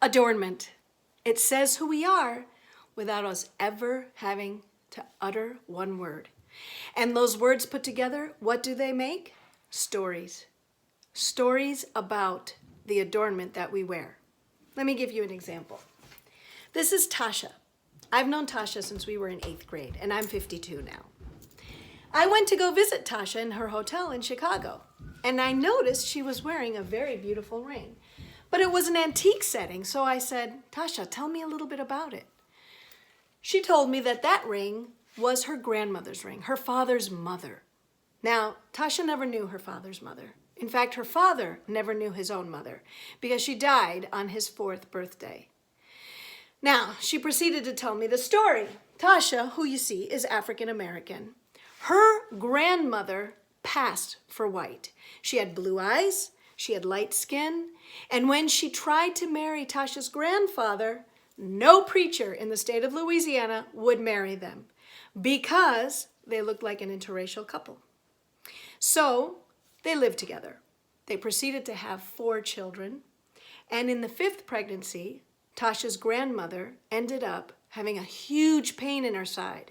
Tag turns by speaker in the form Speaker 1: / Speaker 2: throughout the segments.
Speaker 1: Adornment. It says who we are without us ever having to utter one word. And those words put together, what do they make? Stories. Stories about the adornment that we wear. Let me give you an example. This is Tasha. I've known Tasha since we were in 8th grade, and I'm 52 now. I went to go visit Tasha in her hotel in Chicago, and I noticed she was wearing a very beautiful ring. But it was an antique setting, so I said, Tasha, tell me a little bit about it. She told me that that ring was her grandmother's ring, her father's mother. Now, Tasha never knew her father's mother. In fact, her father never knew his own mother because she died on his 4th birthday. Now, she proceeded to tell me the story. Tasha, who you see, is African American. Her grandmother passed for white. She had blue eyes, she had light skin, and when she tried to marry Tasha's grandfather, no preacher in the state of Louisiana would marry them because they looked like an interracial couple. So they lived together. They proceeded to have 4 children, and in the 5th pregnancy, Tasha's grandmother ended up having a huge pain in her side.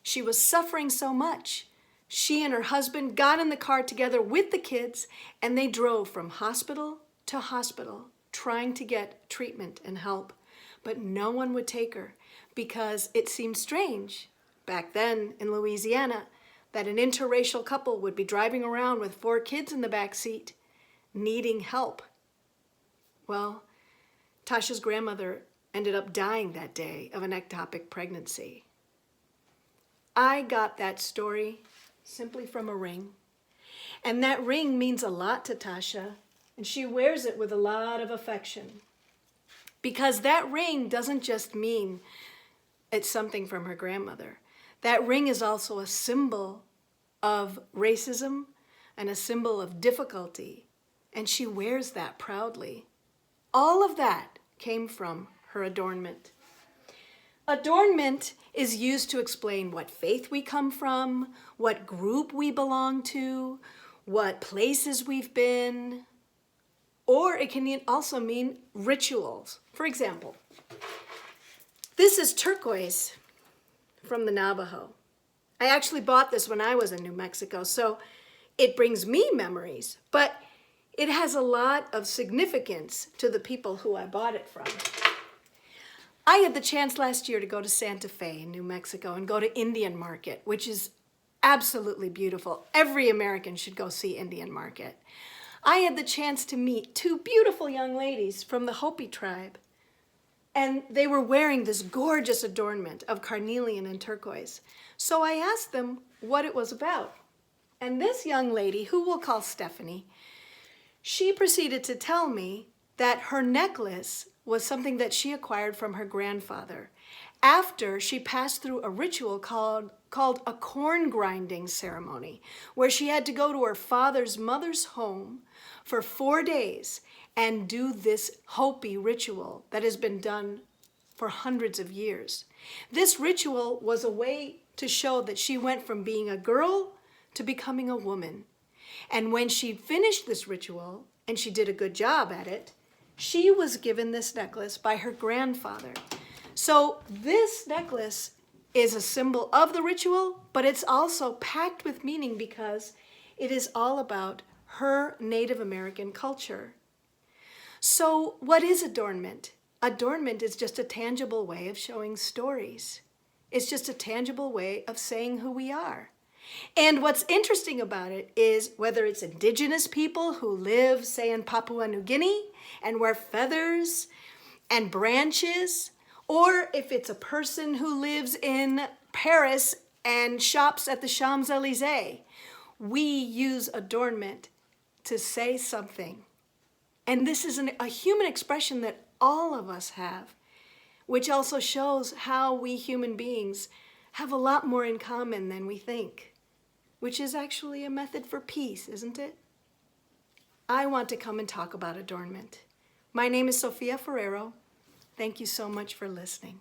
Speaker 1: She was suffering so much. She and her husband got in the car together with the kids, and they drove from hospital to hospital trying to get treatment and help. But no one would take her because it seemed strange back then in Louisiana that an interracial couple would be driving around with 4 kids in the back seat needing help. Well, Tasha's grandmother ended up dying that day of an ectopic pregnancy. I got that story simply from a ring. And that ring means a lot to Tasha, and she wears it with a lot of affection. Because that ring doesn't just mean it's something from her grandmother. That ring is also a symbol of racism and a symbol of difficulty, and she wears that proudly. All of that came from her adornment. Adornment is used to explain what faith we come from, what group we belong to, what places we've been, or it can also mean rituals. For example, this is turquoise from the Navajo. I actually bought this when I was in New Mexico, so it brings me memories, but it has a lot of significance to the people who I bought it from. I had the chance last year to go to Santa Fe in New Mexico and go to Indian Market, which is absolutely beautiful. Every American should go see Indian Market. I had the chance to meet 2 beautiful young ladies from the Hopi tribe, and they were wearing this gorgeous adornment of carnelian and turquoise. So I asked them what it was about. And this young lady, who we'll call Stephanie, she proceeded to tell me that her necklace was something that she acquired from her grandfather after she passed through a ritual called a corn grinding ceremony, where she had to go to her father's mother's home for 4 days and do this Hopi ritual that has been done for hundreds of years. This ritual was a way to show that she went from being a girl to becoming a woman. And when she finished this ritual, and she did a good job at it, she was given this necklace by her grandfather. So this necklace is a symbol of the ritual, but it's also packed with meaning because it is all about her Native American culture. So what is adornment? Adornment is just a tangible way of showing stories. It's just a tangible way of saying who we are. And what's interesting about it is whether it's indigenous people who live, say, in Papua New Guinea and wear feathers and branches, or if it's a person who lives in Paris and shops at the Champs-Élysées, we use adornment to say something. And this is a human expression that all of us have, which also shows how we human beings have a lot more in common than we think, which is actually a method for peace, isn't it? I want to come and talk about adornment. My name is Sofia Ferrero. Thank you so much for listening.